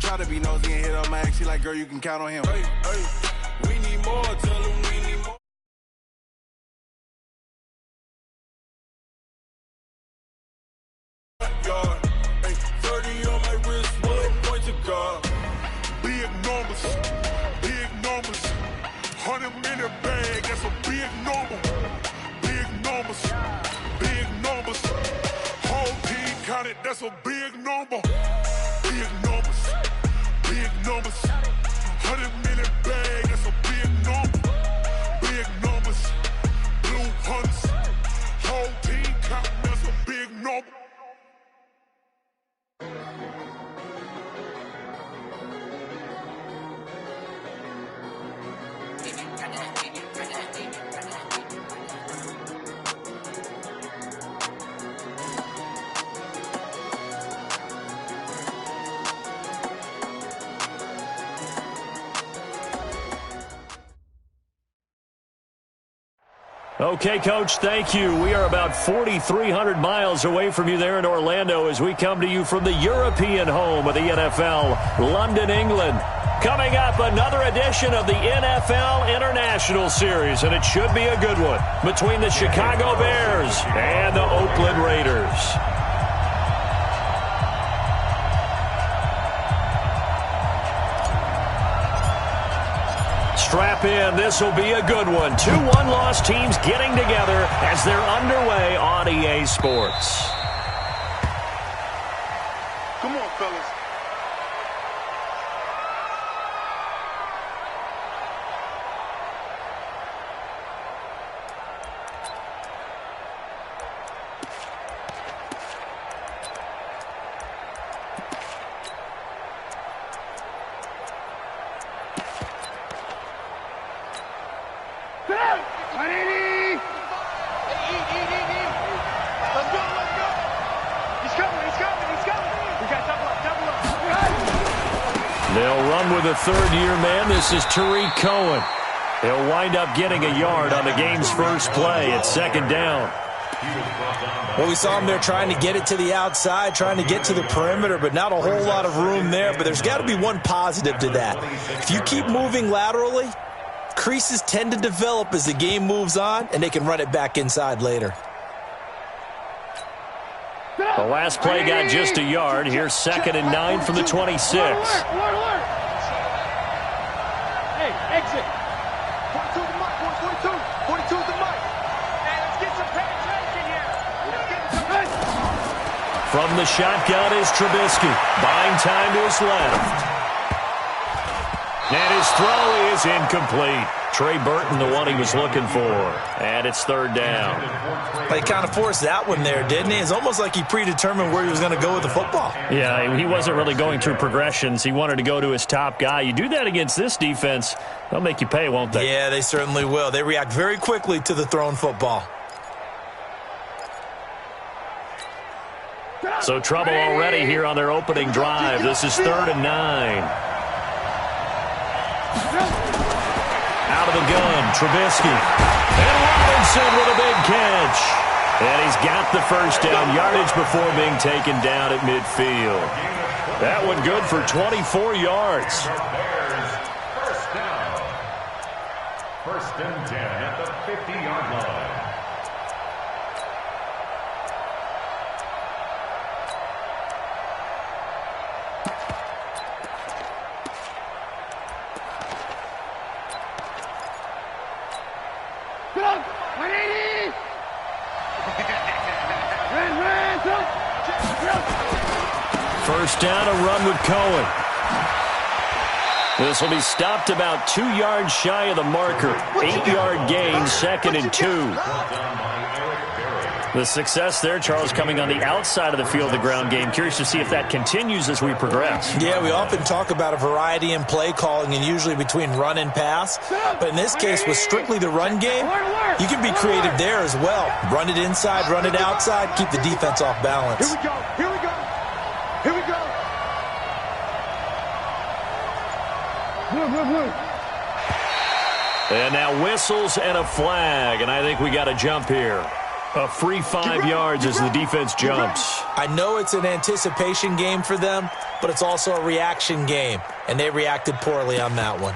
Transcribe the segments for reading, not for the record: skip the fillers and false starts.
Try to be nosy and hit up my ex. She like, girl, you can count on him. Hey, hey, we need more. Tell him we need more. Hey, 30 on my wrist, 1 point to God. Big numbers, 100-minute bag, that's a big number. Big numbers, whole team counted, that's a big number. Big numbers, 100-minute bag, that's a big number. Big numbers, blue hunts, whole team counting, that's a big number. Okay, Coach, thank you. We are about 4,300 miles away from you there in Orlando as we come to you from the European home of the NFL, London, England. Coming up, another edition of the NFL International Series, and it should be a good one between the Chicago Bears and the Oakland Raiders. Strap in. This will be a good one. 2 one-loss teams getting together as they're underway on EA Sports. Come on, fellas. They'll run with a third-year man. This is Tariq Cohen. He'll wind up getting a yard on the game's first play at second down. Well, we saw him there trying to get it to the outside, trying to get to the perimeter, but not a whole lot of room there. But there's got to be one positive to that. If you keep moving laterally, creases tend to develop as the game moves on, and they can run it back inside later. The last play got just a yard. Here's 2nd and 9 from the 26. Hey, exit. 42 the mic, 42. 42 the mic. Hey, let's get some penetration here. From the shotgun is Trubisky. Buying time to his left. And his throw is incomplete. Trey Burton, the one he was looking for. And it's 3rd down. He kind of forced that one there, didn't he? It's almost like he predetermined where he was going to go with the football. Yeah, he wasn't really going through progressions. He wanted to go to his top guy. You do that against this defense, they'll make you pay, won't they? Yeah, they certainly will. They react very quickly to the thrown football. So trouble already here on their opening drive. This is 3rd and 9. Out of the gun, Trubisky. And Robinson with a big catch. And he's got the first down, yardage before being taken down at midfield. That one good for 24 yards. First down. 1st and 10 at the 50-yard line. First down, a run with Cohen. This will be stopped about 2 yards shy of the marker. 8-yard gain, 2nd and 2. The success there, Charles, coming on the outside of the field, the ground game. Curious to see if that continues as we progress. Yeah, we often talk about a variety in play calling and usually between run and pass. But in this case, with strictly the run game, you can be creative there as well. Run it inside, run it outside, keep the defense off balance. Here we go. Here we go. Here we go. And now whistles and a flag, and I think we got a jump here. A free 5 yards as the defense jumps. I know it's an anticipation game for them, but it's also a reaction game, and they reacted poorly on that one.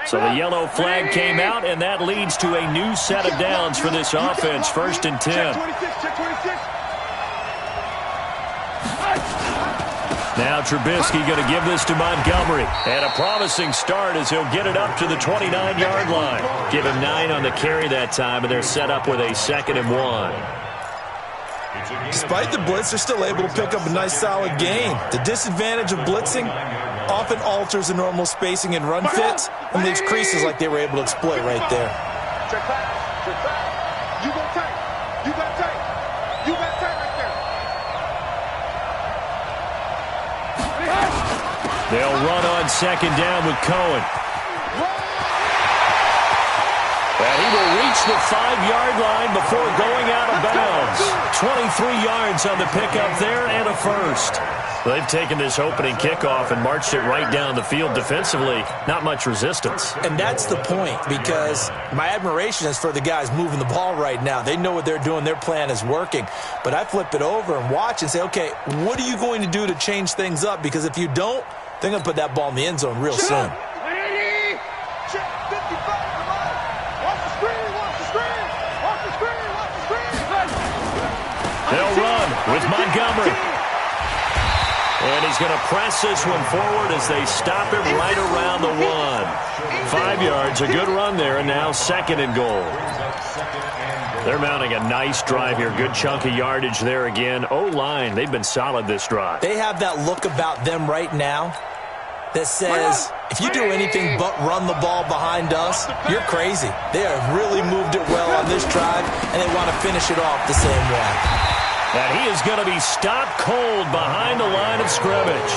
So the yellow flag came out, and that leads to a new set of downs for this offense. 1st and 10. Now Trubisky going to give this to Montgomery. And a promising start as he'll get it up to the 29-yard line. Give him 9 on the carry that time, and they're set up with a 2nd and 1. Despite the blitz, they're still able to pick up a nice, solid gain. The disadvantage of blitzing often alters the normal spacing and run fits and leaves creases like they were able to exploit right there. Check back. You got tight. You got tight. You got tight right there. They'll run on 2nd down with Cohen. And he will reach the 5-yard line before going out of bounds. 23 yards on the pickup there and a first. They've taken this opening kickoff and marched it right down the field defensively. Not much resistance. And that's the point, because my admiration is for the guys moving the ball right now. They know what they're doing. Their plan is working. But I flip it over and watch and say, okay, what are you going to do to change things up? Because if you don't, they're going to put that ball in the end zone real soon. They'll run with Montgomery. And he's going to press this one forward as they stop him right around the 1. 5 yards, a good run there, and now 2nd and goal. They're mounting a nice drive here. Good chunk of yardage there again. O-line, they've been solid this drive. They have that look about them right now that says, if you do anything but run the ball behind us, you're crazy. They have really moved it well on this drive, and they want to finish it off the same way. And he is going to be stopped cold behind the line of scrimmage.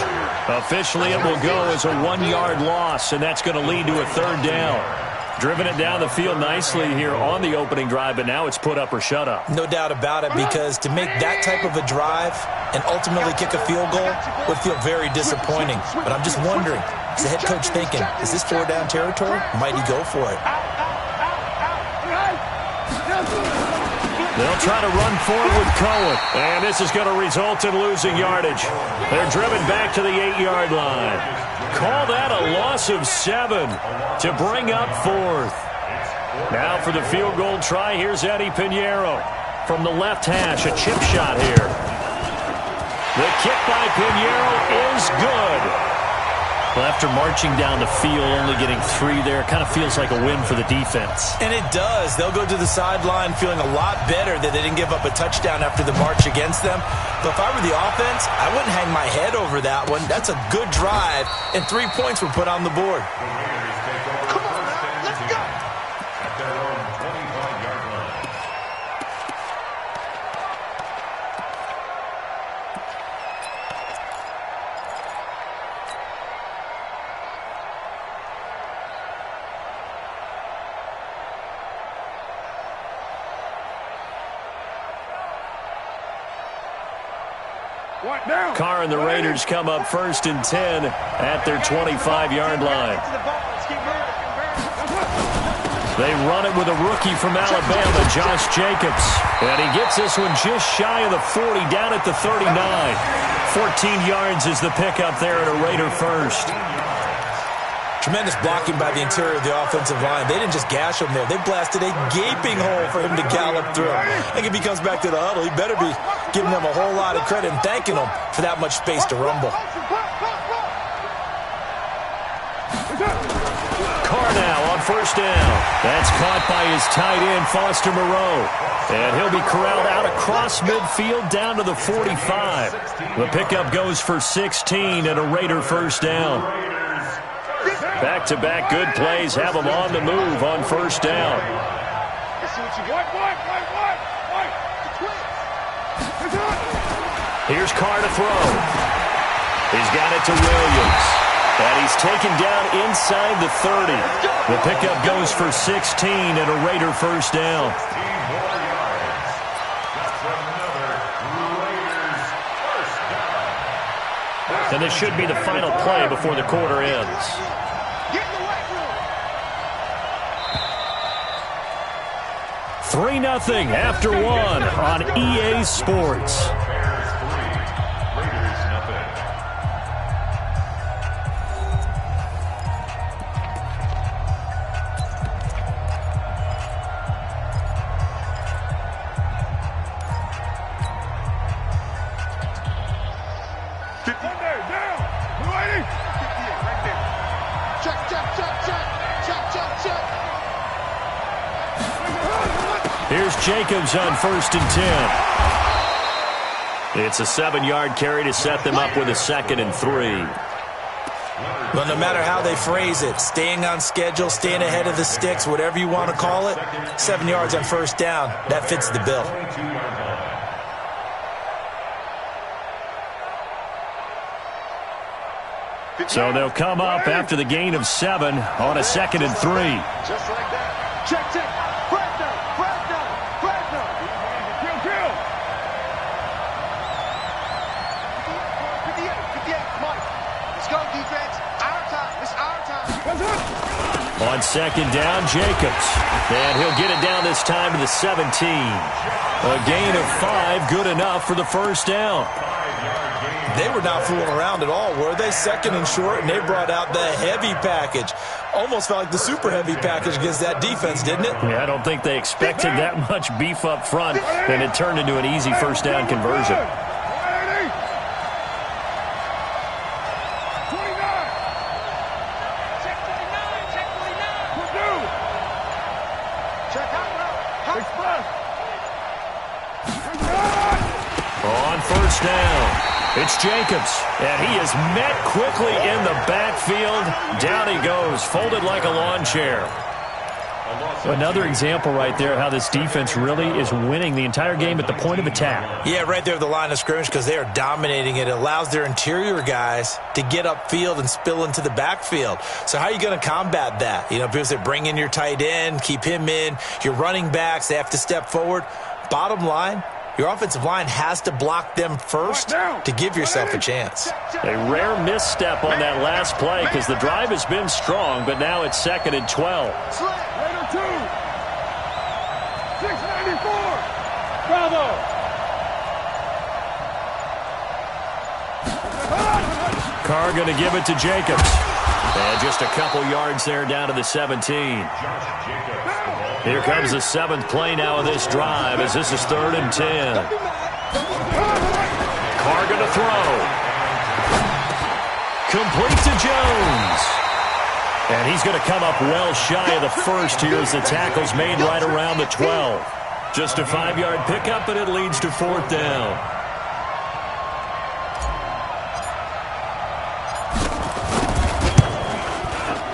Officially, it will go as a 1-yard loss, and that's going to lead to a 3rd down. Driven it down the field nicely here on the opening drive, but now it's put up or shut up. No doubt about it, because to make that type of a drive and ultimately kick a field goal would feel very disappointing. But I'm just wondering, is the head coach thinking, is this 4-down territory? Might he go for it? They'll try to run forward with Cohen. And this is going to result in losing yardage. They're driven back to the 8-yard line. Call that a loss of 7 to bring up 4th. Now for the field goal try, here's Eddie Pinheiro. From the left hash, a chip shot here. The kick by Pinheiro is good. Well, after marching down the field, only getting 3 there, kind of feels like a win for the defense. And it does. They'll go to the sideline feeling a lot better that they didn't give up a touchdown after the march against them. But if I were the offense, I wouldn't hang my head over that one. That's a good drive, and 3 points were put on the board. Come on, man. Let's go. At their own 25-yard line. Carr and the Raiders come up 1st and 10 at their 25-yard line. They run it with a rookie from Alabama, Josh Jacobs. And he gets this one just shy of the 40, down at the 39. 14 yards is the pickup there at a Raider first. Tremendous blocking by the interior of the offensive line. They didn't just gash him there. They blasted a gaping hole for him to gallop through. I think if he comes back to the huddle, he better be giving them a whole lot of credit and thanking them for that much space to rumble. Carr now on 1st down. That's caught by his tight end, Foster Moreau. And he'll be corralled out across midfield down to the 45. The pickup goes for 16 and a Raider 1st down. Back-to-back good plays have them on the move on 1st down. Here's Carr to throw. He's got it to Williams. And he's taken down inside the 30. The pickup goes for 16 and a Raider 1st down. And this should be the final play before the quarter ends. 3-0 after 1 on EA Sports. Here's Jacobs on 1st and 10. It's a 7-yard carry to set them up with a 2nd and 3. Well, no matter how they phrase it, staying on schedule, staying ahead of the sticks, whatever you want to call it, 7 yards on 1st down, that fits the bill. So they'll come up after the gain of 7 on a 2nd and 3. Just like that. Check. Bradner. Kill. 58, Mike. Let's go, defense. Our time. It's our time. On 2nd down, Jacobs. And he'll get it down this time to the 17. A gain of 5, good enough for the 1st down. They were not fooling around at all, were they? 2nd and short, and they brought out the heavy package. Almost felt like the super heavy package against that defense, didn't it? Yeah, I don't think they expected that much beef up front, and it turned into an easy 1st down conversion. On 1st down, it's Jacobs, and he is met quickly in the backfield. Down he goes, folded like a lawn chair. Another example right there how this defense really is winning the entire game at the point of attack. Yeah, right there at the line of scrimmage because they are dominating it. It allows their interior guys to get upfield and spill into the backfield. So how are you going to combat that? You know, people say bring in your tight end, keep him in. Your running backs, they have to step forward. Bottom line, your offensive line has to block them first to give yourself a chance. A rare misstep on that last play because the drive has been strong, but now it's 2nd and 12. Raider 2. 694. Bravo. Carr going to give it to Jacobs. And just a couple yards there down to the 17. Here comes the 7th play now of this drive as this is 3rd and 10. Carr going to throw. Complete to Jones. And he's going to come up well shy of the 1st here as the tackle's made right around the 12. Just a 5-yard pickup, and it leads to 4th down.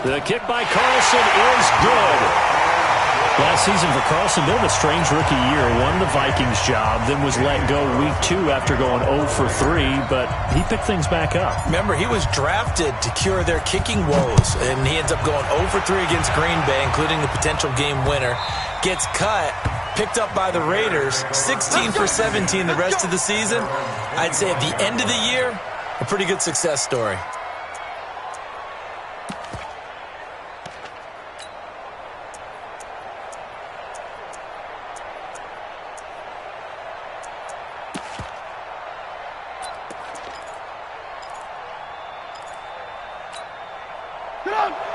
The kick by Carlson is good. Last season for Carlson, been a strange rookie year. Won the Vikings job, then was let go week 2 after going 0 for 3, but he picked things back up. Remember, he was drafted to cure their kicking woes, and he ends up going 0 for 3 against Green Bay, including the potential game winner. Gets cut, picked up by the Raiders, 16 for 17 the rest of the season. I'd say at the end of the year, a pretty good success story.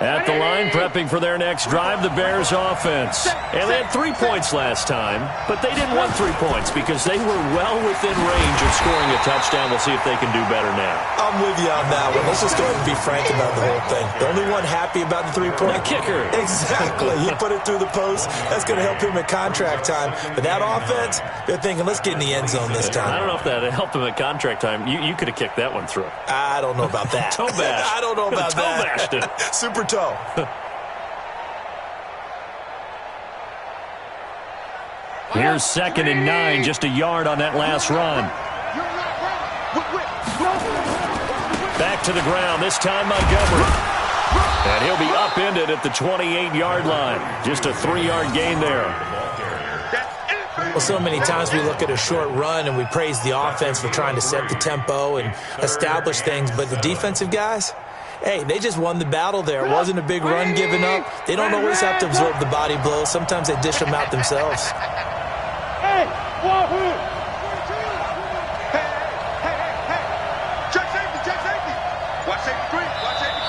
At the line, prepping for their next drive, the Bears offense. And they had 3 points last time, but they didn't want 3 points because they were well within range of scoring a touchdown. We'll see if they can do better now. I'm with you on that one. Let's just go ahead and be frank about the whole thing. The only one happy about the 3-point? The kicker. Exactly. He put it through the post. That's going to help him at contract time. But that offense, they're thinking, let's get in the end zone this time. I don't know if that helped him at contract time. You could have kicked that one through. I don't know about that. Toe bash. I don't know about toe that. Bashed it. Super toe. Here's 2nd and 9, just a yard on that last run. Back to the ground, this time Montgomery. And he'll be upended at the 28-yard line. Just a 3-yard gain there. Well, so many times we look at a short run and we praise the offense for trying to set the tempo and establish things, but the defensive guys, Hey, they just won the battle there. It wasn't a big run given up. They don't always have to absorb the body blows. Sometimes they dish them out themselves. Hey, Wahoo! Check safety. Watch safety three.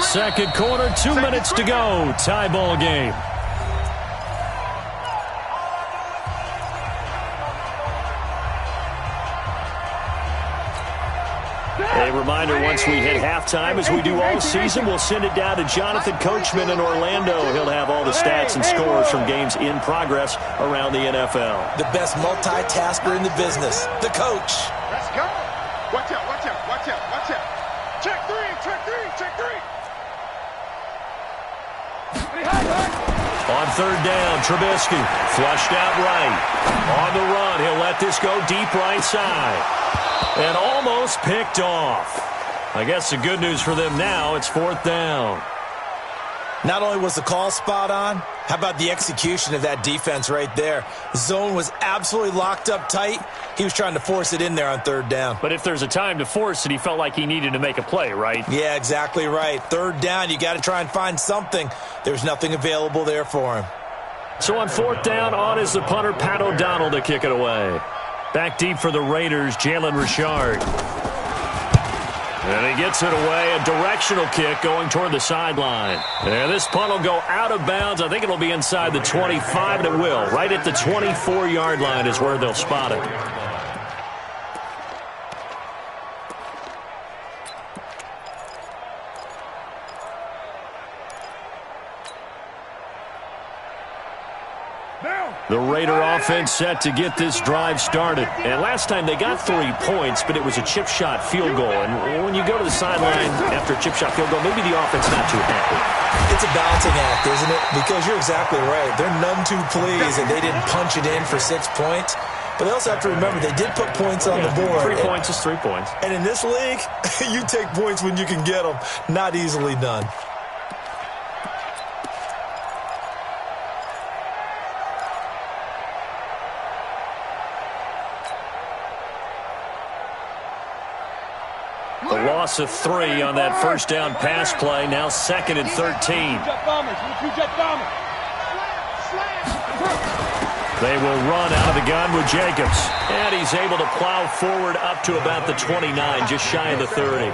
Second quarter, 2 minutes to go. Tie ball game. A reminder, once we hit halftime, as we do all season, we'll send it down to Jonathan Coachman in Orlando. He'll have all the stats and scores from games in progress around the NFL. The best multitasker in the business, the coach. Let's go. Watch out. Check three. On third down, Trubisky flushed out right. On the run, he'll let this go deep right side. And almost picked off. I guess the good news for them now, it's fourth down. Not only was the call spot on, how about the execution of that defense right there? The zone was absolutely locked up tight. He was trying to force it in there on third down. But if there's a time to force it, he felt like he needed to make a play, right? Yeah, exactly right. Third down, you got to try and find something. There's nothing available there for him. So on fourth down, on is the punter, Pat O'Donnell, to kick it away. Back deep for the Raiders, Jalen Richard. And he gets it away, a directional kick going toward the sideline. And this punt will go out of bounds. I think it'll be inside the 25, and it will. Right at the 24-yard line is where they'll spot it. The Raider offense set to get this drive started. And last time they got 3 points, but it was a chip shot field goal. And when you go to the sideline after a chip shot field goal, maybe the offense not too happy. It's a balancing act, isn't it? Because you're exactly right. They're none too pleased that they didn't punch it in for 6 points. But they also have to remember they did put points on the board. 3 points is 3 points. And in this league, you take points when you can get them. Not easily done. A loss of 3 on that first down pass play. Now 2nd and 13. They will run out of the gun with Jacobs. And he's able to plow forward up to about the 29, just shy of the 30.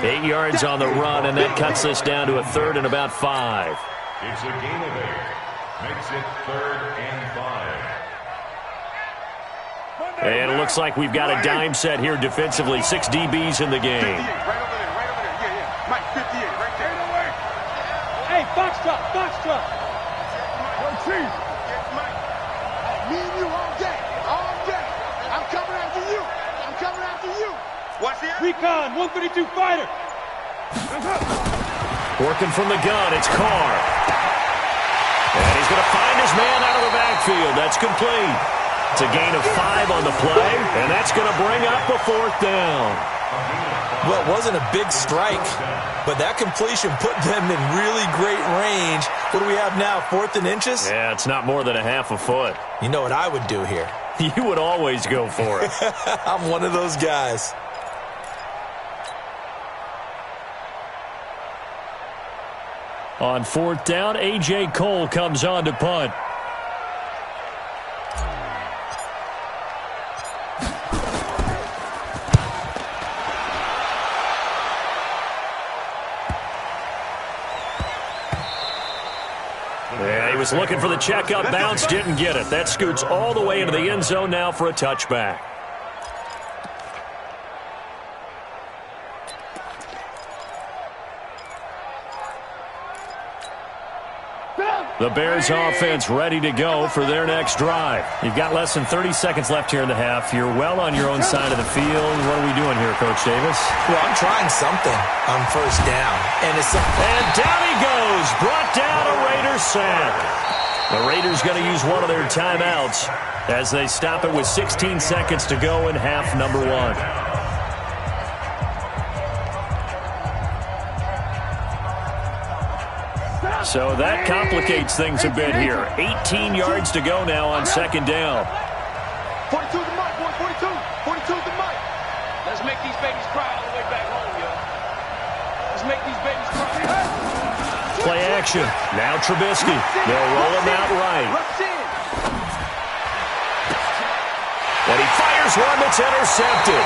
8 yards on the run, and that cuts this down to a 3rd and about 5. It's a gain of 8. Makes it 3rd and 5. And it looks like we've got a dime set here defensively. 6 DBs in the game. 58, right over there. Mike, 58, right there. Hey, box truck. Cheese. Mike, me and you all day. I'm coming after you. Watch the Recon, 132 fighter. Working from the gun, it's Carr. And he's going to find his man out of the backfield. That's complete. It's a gain of 5 on the play, and that's going to bring up a 4th down. Well, it wasn't a big strike, but that completion put them in really great range. What do we have now, 4th and inches? Yeah, it's not more than a half a foot. You know what I would do here? You would always go for it. I'm one of those guys. On 4th down, A.J. Cole comes on to punt. Yeah, he was looking for the checkup bounce, didn't get it. That scoots all the way into the end zone now for a touchback. The Bears offense ready to go for their next drive. You've got less than 30 seconds left here in the half. You're well on your own side of the field. What are we doing here, Coach Davis? Well, I'm trying something on first down. And down he goes. Brought down a Raiders sack. The Raiders going to use one of their timeouts as they stop it with 16 seconds to go in half number 1. So that complicates things a bit here. 18 yards to go now on 2nd down. 42 to Mike, boy, 42 to Mike. Let's make these babies cry all the way back home, yo. Let's Let's make these babies cry. Play action. Now Trubisky. They'll roll him out right. And he fires one that's intercepted.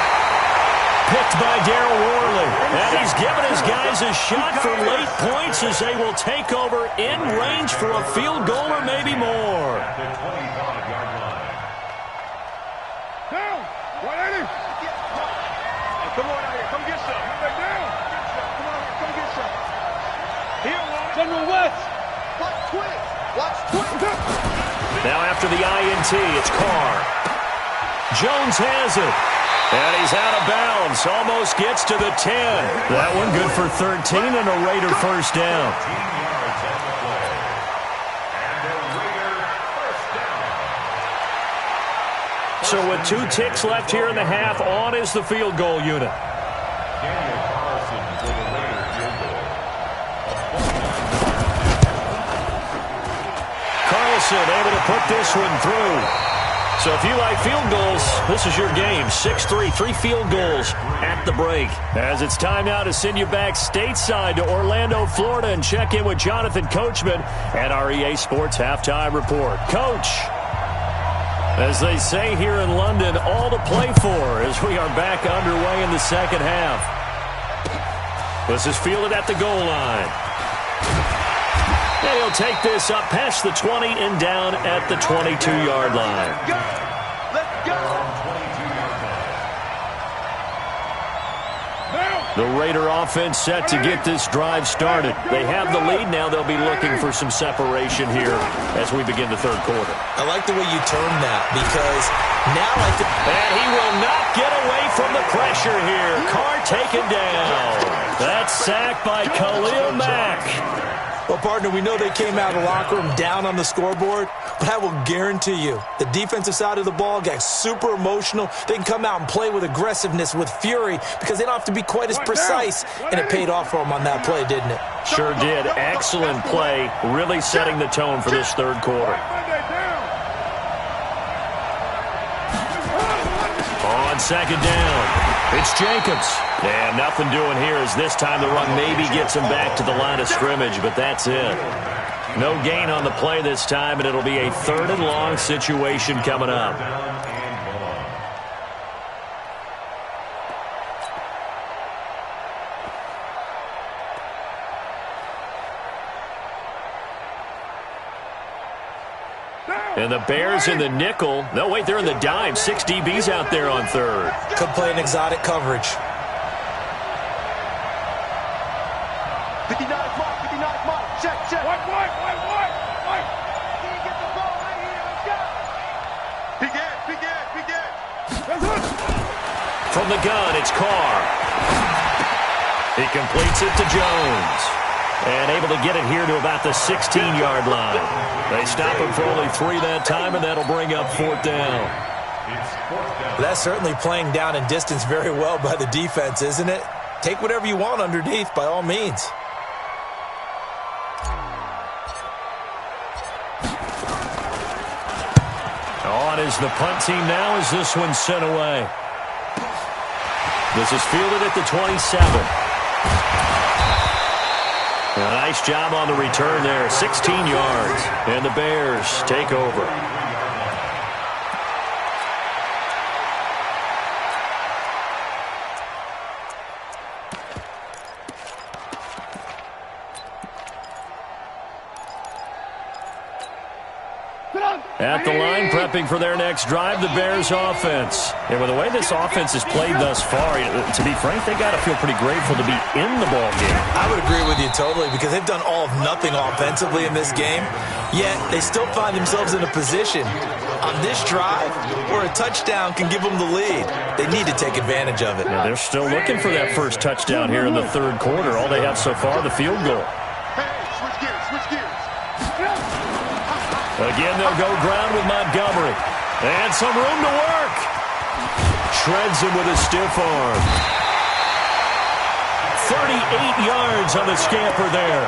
Picked by Darryl Worley. And he's given his guys a shot for late points as they will take over in range for a field goal or maybe more. At the 25-yard line. Down. 180. Hey, come on out here. Come get some. Right down. Come on, come get some. Here, General West. Watch quick. Watch quick. Now after the INT, it's Carr. Jones has it. And he's out of bounds. Almost gets to the 10. That one good for 13 and a Raider first down. 15 yards on the play. And a Raider first down. So with 2 ticks left here in the half, on is the field goal unit. Daniel Carlson for the Raider field goal. Carlson able to put this one through. So if you like field goals, this is your game. 6-3, 3 field goals at the break. As it's time now to send you back stateside to Orlando, Florida, and check in with Jonathan Coachman at our EA Sports Halftime Report. Coach, as they say here in London, all to play for as we are back underway in the second half. This is fielded at the goal line. And he'll take this up past the 20 and down at the 22-yard line. Let's go. The Raider offense set to get this drive started. They have the lead. Now they'll be looking for some separation here as we begin the third quarter. I like the way you termed that because now I think... And he will not get away from the pressure here. Carr taken down. That's sacked by Khalil Mack. Well, partner, we know they came out of the locker room down on the scoreboard, but I will guarantee you the defensive side of the ball got super emotional. They can come out and play with aggressiveness, with fury, because they don't have to be quite as precise, and it paid off for them on that play, didn't it? Sure did. Excellent play, really setting the tone for this third quarter. On second down, it's Jacobs. And nothing doing here as this time the run maybe gets him back to the line of scrimmage, but that's it. No gain on the play this time, and it'll be a 3rd and long situation coming up. And the Bears in the nickel. No, wait, they're in the dime. 6 DBs out there on 3rd. Could play an exotic coverage. 59 mark, 59 mark. Check. White. He gets the ball right here. Let's go. Big Ed. From the gun, it's Carr. He completes it to Jones. And able to get it here to about the 16-yard line. They stop him for only 3 that time, and that'll bring up 4th down. That's certainly playing down in distance very well by the defense, isn't it? Take whatever you want underneath, by all means. On is the punt team now as this one's sent away. This is fielded at the 27. A nice job on the return there, 16 yards, and the Bears take over. At the line, prepping for their next drive, the Bears offense. And with the way this offense has played thus far, to be frank, they got to feel pretty grateful to be in the ball game. I would agree with you totally because they've done all of nothing offensively in this game, yet they still find themselves in a position on this drive where a touchdown can give them the lead. They need to take advantage of it. Yeah, they're still looking for that first touchdown here in the third quarter. All they have so far, the field goal. Switch gears. Again, they'll go ground with Montgomery. And some room to work. Shreds him with a stiff arm. 38 yards on the scamper there.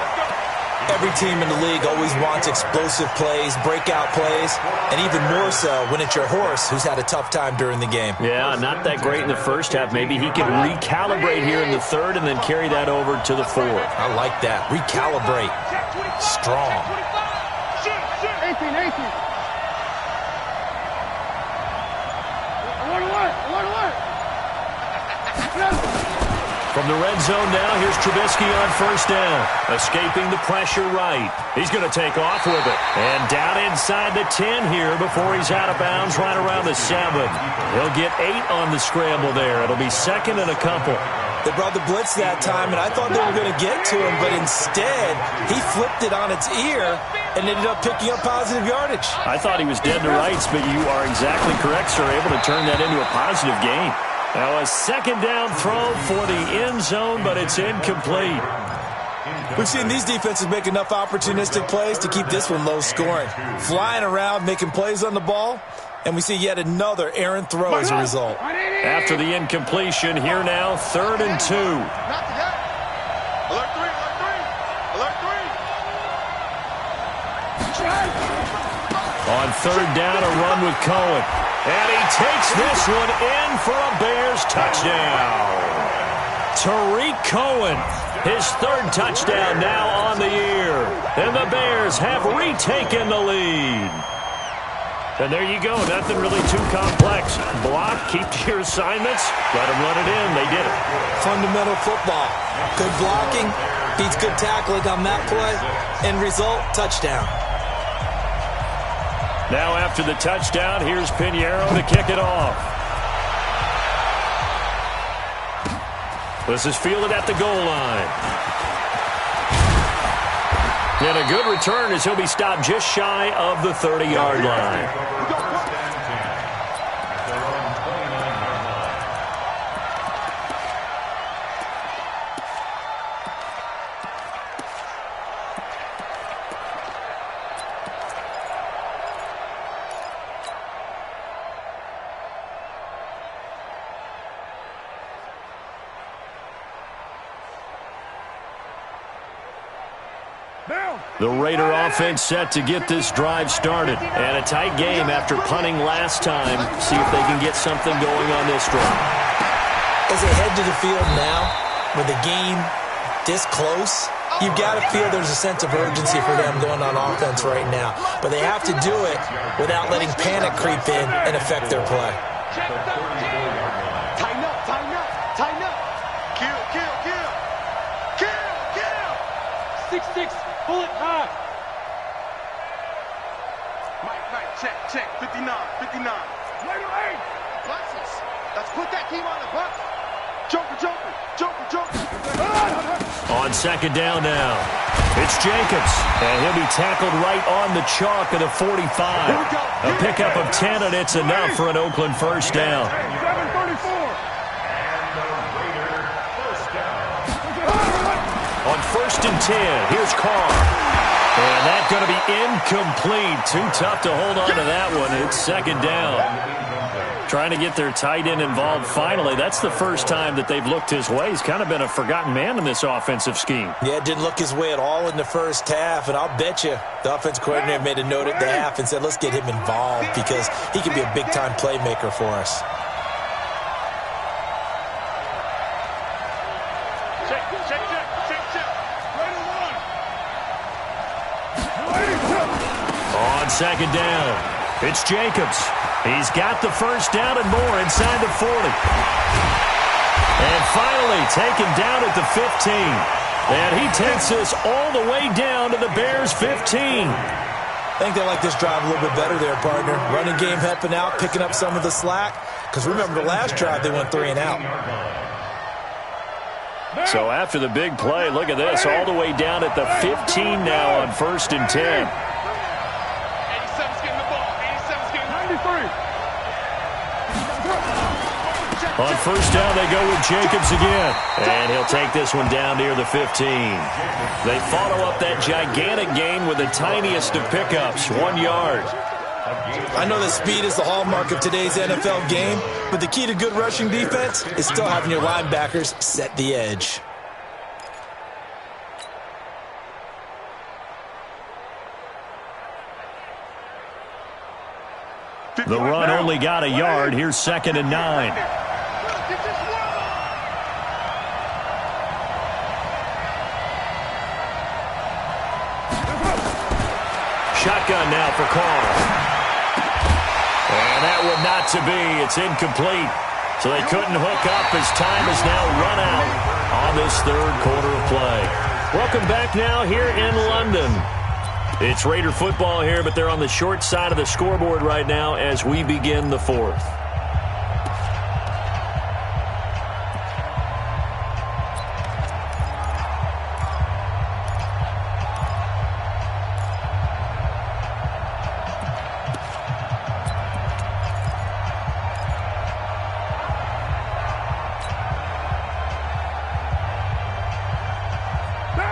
Every team in the league always wants explosive plays, breakout plays, and even more so when it's your horse who's had a tough time during the game. Yeah, not that great in the first half. Maybe he can recalibrate here in the third and then carry that over to the fourth. I like that. Recalibrate. Strong. 18. From the red zone now, here's Trubisky on first down. Escaping the pressure right. He's going to take off with it. And down inside the 10 here before he's out of bounds right around the 7. He'll get 8 on the scramble there. It'll be second and a couple. They brought the blitz that time, and I thought they were going to get to him, but instead, he flipped it on its ear and ended up picking up positive yardage. I thought he was dead to rights, but you are exactly correct, sir. Able to turn that into a positive gain. Now a second down throw for the end zone, but it's incomplete. We've seen these defenses make enough opportunistic plays to keep this one low scoring. Flying around, making plays on the ball, and we see yet another errant throw as a result. After the incompletion, here now, 3rd and 2. Alert 3. On 3rd down, a run with Cohen. And he takes this one in for a Bears touchdown. Tariq Cohen, his 3rd touchdown now on the year. And the Bears have retaken the lead. And there you go, nothing really too complex. Block, keep to your assignments, let them run it in. They did it. Fundamental football. Good blocking, beats good tackling on that play. End result, touchdown. Now after the touchdown, here's Pinheiro to kick it off. This is fielded at the goal line. And a good return as he'll be stopped just shy of the 30-yard line. The Raider offense set to get this drive started. And a tight game after punting last time. See if they can get something going on this drive. As they head to the field now, with the game this close, you've got to feel there's a sense of urgency for them going on offense right now. But they have to do it without letting panic creep in and affect their play. Tighten up. Kill. 6-6, pull it high. Mike, check. 59. Raider 8. Buses. Let's put that team on the bus. Joker. On 2nd down now, it's Jacobs. And he'll be tackled right on the chalk of the 45. A pickup of 10, and it's enough for an Oakland first down. 7:34. On 1st and 10, here's Carr. And that's going to be incomplete. Too tough to hold on to that one. It's 2nd down. Trying to get their tight end involved finally. That's the first time that they've looked his way. He's kind of been a forgotten man in this offensive scheme. Yeah, it didn't look his way at all in the first half, and I'll bet you the offense coordinator made a note at the half and said, let's get him involved because he can be a big-time playmaker for us. On 2nd down, it's Jacobs. He's got the first down and more inside the 40. And finally taken down at the 15. And he takes us all the way down to the Bears' 15. I think they like this drive a little bit better there, partner. Running game helping out, picking up some of the slack. Because remember, the last drive they went 3 and out. So after the big play, look at this, all the way down at the 15 now on 1st and 10. 87's getting the ball. 87's getting 93. On 1st down, they go with Jacobs again. And he'll take this one down near the 15. They follow up that gigantic gain with the tiniest of pickups, 1 yard. I know that speed is the hallmark of today's NFL game, but the key to good rushing defense is still having your linebackers set the edge. The run only got a yard. Here's 2nd and 9. Shotgun now for Carr. And that would not to be. It's incomplete. So they couldn't hook up as time has now run out on this third quarter of play. Welcome back now here in London. It's Raider football here, but they're on the short side of the scoreboard right now as we begin the fourth.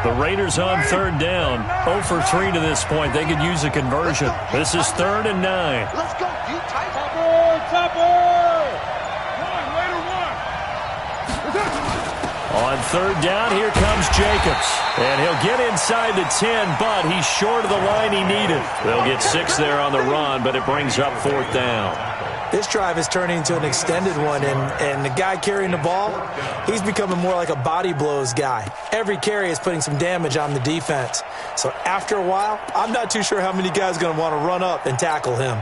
The Raiders on 3rd down. 0 for 3 to this point. They could use a conversion. This is 3rd and 9. Let's go. You tight. Topper. On 3rd down, here comes Jacobs. And he'll get inside the 10, but he's short of the line he needed. They'll get 6 there on the run, but it brings up 4th down. This drive is turning into an extended one, and the guy carrying the ball, he's becoming more like a body blows guy. Every carry is putting some damage on the defense. So after a while, I'm not too sure how many guys are going to want to run up and tackle him.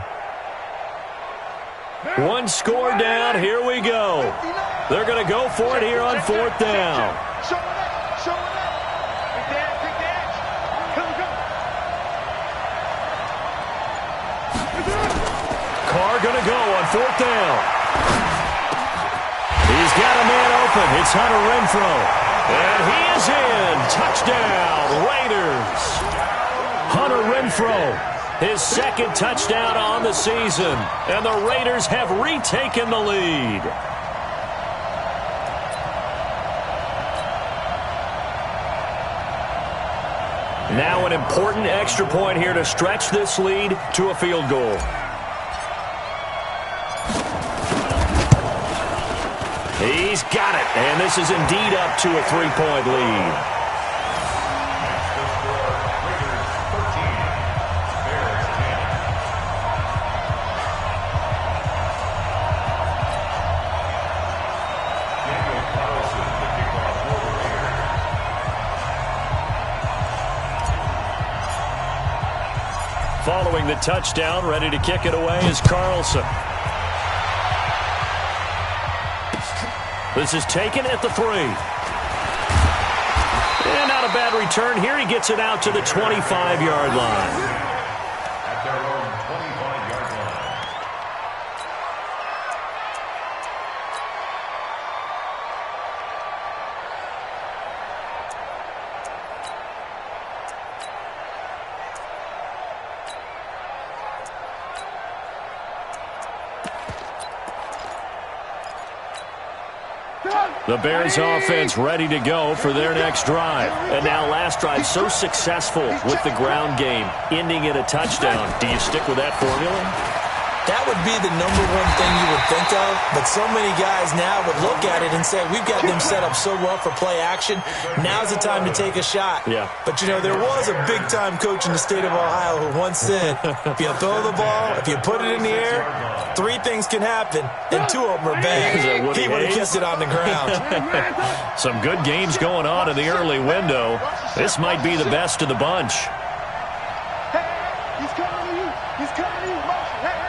One score down. Here we go. They're going to go for it here on 4th down. Show it up. Show it up. Big dance. Come. Carr going to go on 4th down. He's got a man open. It's Hunter Renfrow. And he is in. Touchdown, Raiders. Hunter Renfrow, his 2nd touchdown on the season. And the Raiders have retaken the lead. Now an important extra point here to stretch this lead to a field goal. He's got it, and this is indeed up to a 3-point lead. Following the touchdown, ready to kick it away is Carlson. This is taken at the 3. And not a bad return here. He gets it out to the 25-yard line. At their own 25-yard line. The Bears offense ready to go for their next drive. And now last drive so successful with the ground game, ending in a touchdown. Do you stick with that formula? That would be the #1 thing you would think of, but so many guys now would look at it and say, we've got them set up so well for play action, now's the time to take a shot. Yeah. But, you know, there was a big-time coach in the state of Ohio who once said, if you throw the ball, if you put it in the air, 3 things can happen, and 2 of them are bad. He would have kept it on the ground. Some good games going on in the early window. This might be the best of the bunch. Hey, he's coming to you. He's coming to you. Hey.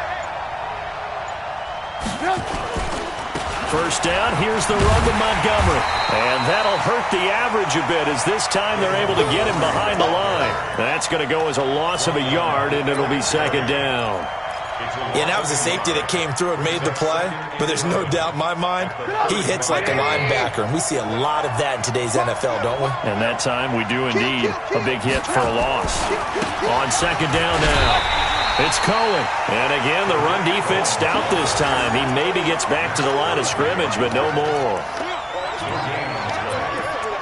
First down, here's the run to Montgomery. And that'll hurt the average a bit as this time they're able to get him behind the line. That's going to go as a loss of a yard, and it'll be 2nd down. Yeah, that was a safety that came through and made the play, but there's no doubt in my mind, he hits like a linebacker, and we see a lot of that in today's NFL, don't we? And that time we do indeed. A big hit for a loss. On 2nd down now. It's Cohen. And again, the run defense stout this time. He maybe gets back to the line of scrimmage, but no more.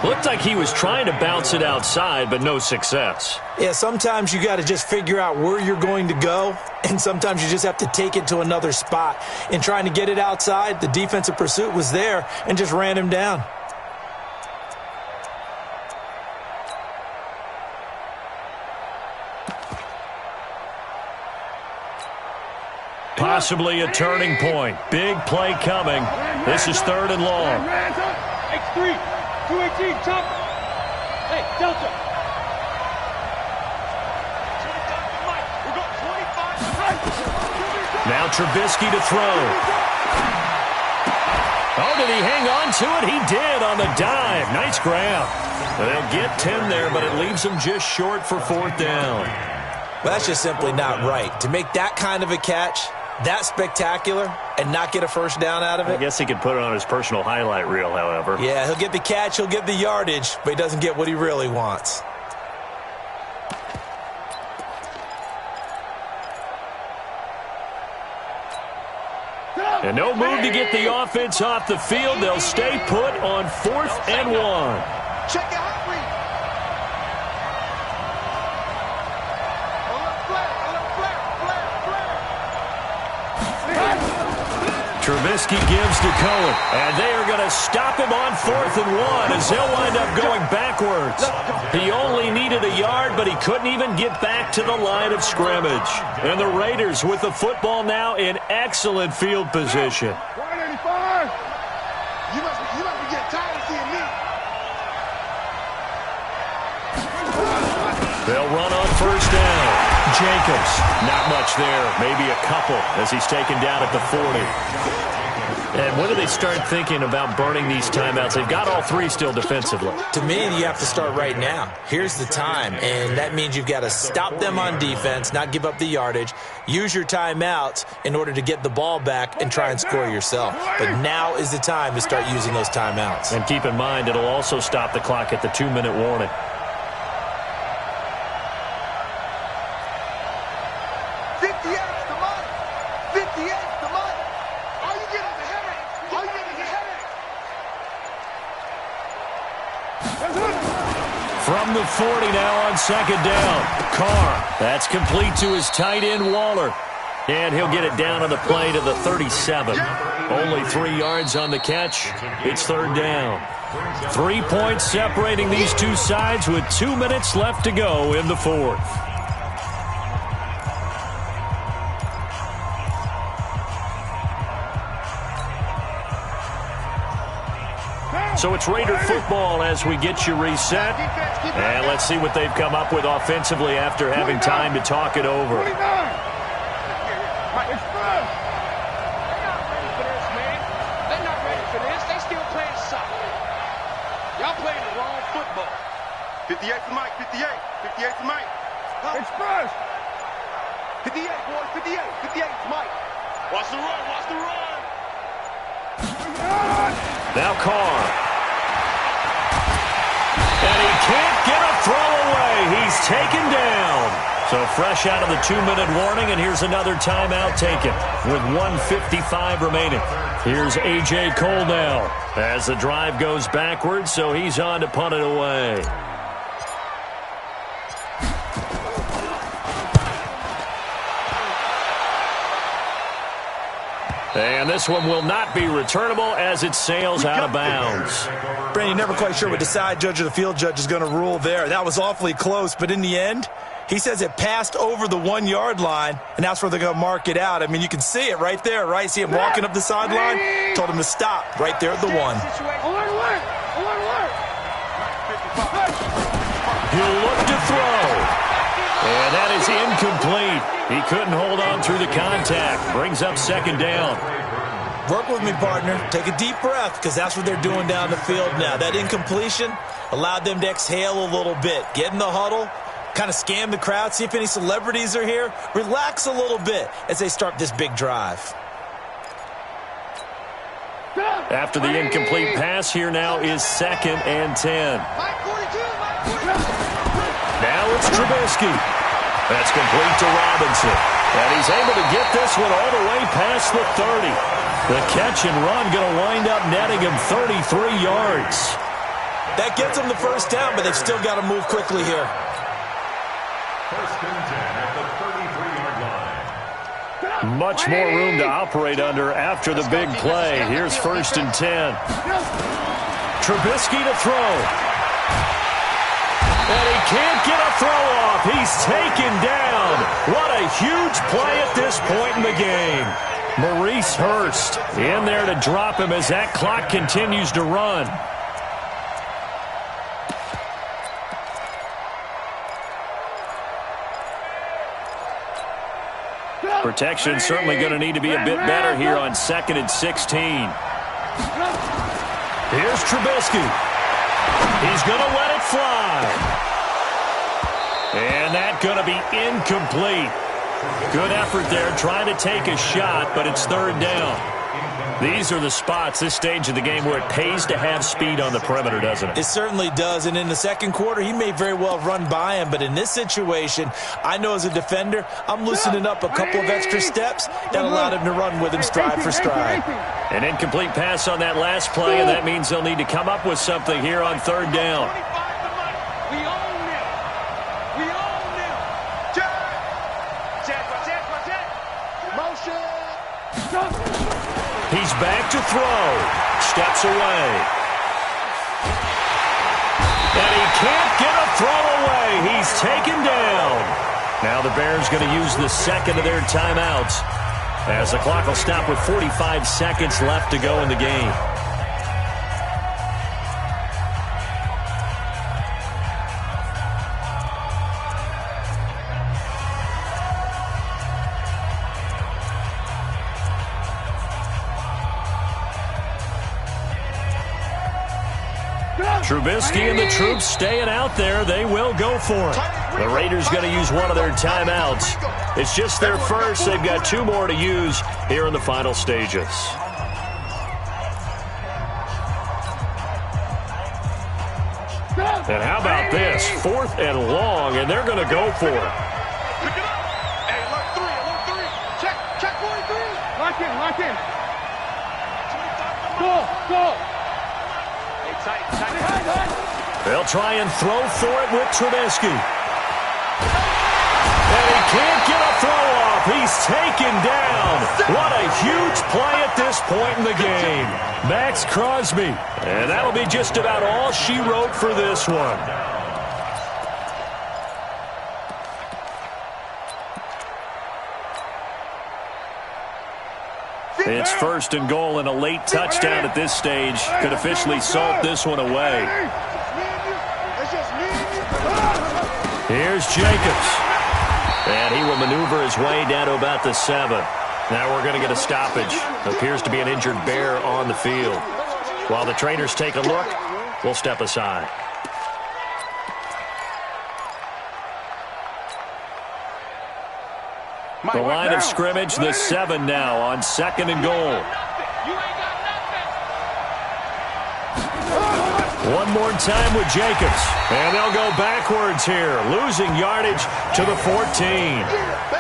Looked like he was trying to bounce it outside, but no success. Yeah, sometimes you got to just figure out where you're going to go, and sometimes you just have to take it to another spot. In trying to get it outside, the defensive pursuit was there and just ran him down. Possibly a turning point. Big play coming. This is 3rd and long. X3, 218, chop. Hey, Delta. Now Trubisky to throw. Oh, did he hang on to it? He did on the dive. Nice grab. They'll get 10 there, but it leaves them just short for 4th down. Well, that's just simply not right. To make that kind of a catch, that spectacular, and not get a first down out of it. I guess he could put it on his personal highlight reel, however. Yeah, he'll get the catch, he'll get the yardage, but he doesn't get what he really wants. And no move to get the offense off the field. They'll stay put on 4th and 1. Check it out, read. Trubisky gives to Cohen, and they are going to stop him on 4th and 1 as he'll wind up going backwards. He only needed a yard, but he couldn't even get back to the line of scrimmage. And the Raiders with the football now in excellent field position. 185. You must be getting tired of seeing me. They'll run on 1st down. Jacobs, not much there, maybe a couple as he's taken down at the 40. And when do they start thinking about burning these timeouts? They've got all 3 still defensively. To me, you have to start right now. Here's the time, and that means you've got to stop them on defense, not give up the yardage, use your timeouts in order to get the ball back and try and score yourself. But now is the time to start using those timeouts. And keep in mind, it'll also stop the clock at the 2-minute warning. From the 40 now on 2nd down. Carr, that's complete to his tight end, Waller. And he'll get it down on the play to the 37. Only 3 yards on the catch. It's 3rd down. 3 points separating these two sides with 2 minutes left to go in the 4th. So it's Raider football as we get you reset. And let's see what they've come up with offensively after having time to talk it over. They're not ready for this, man. They're not ready for this. They still playing soccer. Y'all playing the wrong football. 58 to Mike, 58. 58 to Mike. Express. 58, boys, 58. 58 to Mike. Watch the run, watch the run. Now Carr. And he can't get a throw away. He's taken down. So fresh out of the 2-minute warning, and here's another timeout taken with 1:55 remaining. Here's A.J. Cole now as the drive goes backwards, so he's on to punt it away. And this one will not be returnable as it sails out of bounds. Brandon, you're never quite sure what the side judge or the field judge is going to rule there. That was awfully close, but in the end, he says it passed over the 1-yard line, and that's where they're going to mark it out. I mean, you can see it right there, right? See him walking up the sideline? Told him to stop right there at the 1. He'll look to throw. And that is incomplete. He couldn't hold on through the contact. Brings up 2nd down. Work with me, partner. Take a deep breath, because that's what they're doing down the field now. That incompletion allowed them to exhale a little bit. Get in the huddle, kind of scan the crowd, see if any celebrities are here. Relax a little bit as they start this big drive. After the incomplete pass, here now is 2nd and 10. Now it's Trubisky. That's complete to Robinson. And he's able to get this one all the way past the 30. The catch and run going to wind up netting him 33 yards. That gets them the first down, but they've still got to move quickly here. 1st and 10 at the 33-yard line. Much more room to operate under after the big play. Here's 1st and 10. Trubisky to throw. And he can't get a throw off. He's taken down. What a huge play at this point in the game. Maurice Hurst in there to drop him as that clock continues to run. Protection certainly going to need to be a bit better here on 2nd and 16. Here's Trubisky. He's going to let it fly. And that's going to be incomplete. Good effort there trying to take a shot, but it's 3rd down. These are the spots, this stage of the game, where it pays to have speed on the perimeter, doesn't it? It certainly does, and in the second quarter, he may very well run by him, but in this situation, I know as a defender, I'm loosening up a couple of extra steps that allowed him to run with him stride for stride. An incomplete pass on that last play, and that means they'll need to come up with something here on 3rd down. We own them. We own them. Check. Motion. He's back to throw. Steps away. And he can't get a throw away. He's taken down. Now the Bears going to use the second of their timeouts as the clock will stop with 45 seconds left to go in the game. Trubisky and the troops staying out there. They will go for it. The Raiders going to use one of their timeouts. It's just their first. They've got 2 more to use here in the final stages. And how about this? 4th and long, and they're going to go for it. Pick it up. Hey, alert 3. Check 43. Lock in. Go. They'll try and throw for it with Trubisky. And he can't get a throw off. He's taken down. What a huge play at this point in the game. Max Crosby. And that'll be just about all she wrote for this one. It's 1st and goal, and a late touchdown at this stage could officially salt this one away. Here's Jacobs. And he will maneuver his way down to about the 7. Now we're going to get a stoppage. Appears to be an injured Bear on the field. While the trainers take a look, we'll step aside. The line of scrimmage, the 7 now on 2nd and goal. One more time with Jacobs. And they'll go backwards here, losing yardage to the 14.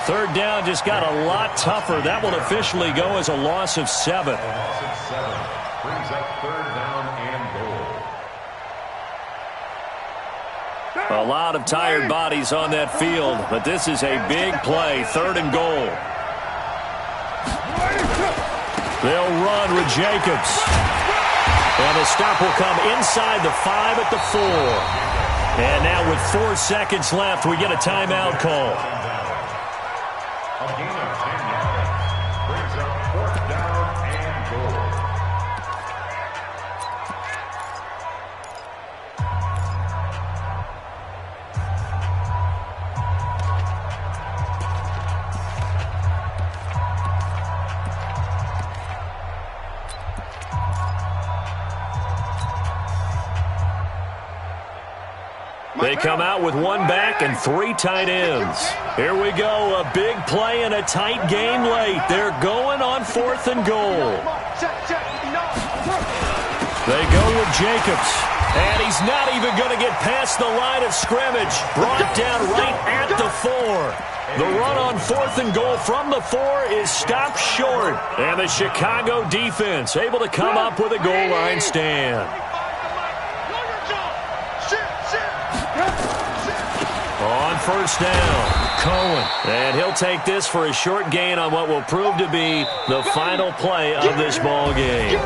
3rd down just got a lot tougher. That will officially go as a loss of 7. Brings up 3rd down and goal. A lot of tired bodies on that field, but this is a big play, 3rd and goal. They'll run with Jacobs. And the stop will come inside the 5 at the 4. And now with 4 seconds left, we get a timeout call. A gain of 10 yards. Brings up 4th down and goal. They come out with 1 back and 3 tight ends. Here we go, a big play and a tight game late. They're going on 4th and goal. They go with Jacobs. And he's not even going to get past the line of scrimmage. Brought down right at the 4. The run on 4th and goal from the 4 is stopped short. And the Chicago defense able to come up with a goal line stand. On 1st down, Cohen. And he'll take this for a short gain on what will prove to be the final play of this ball game.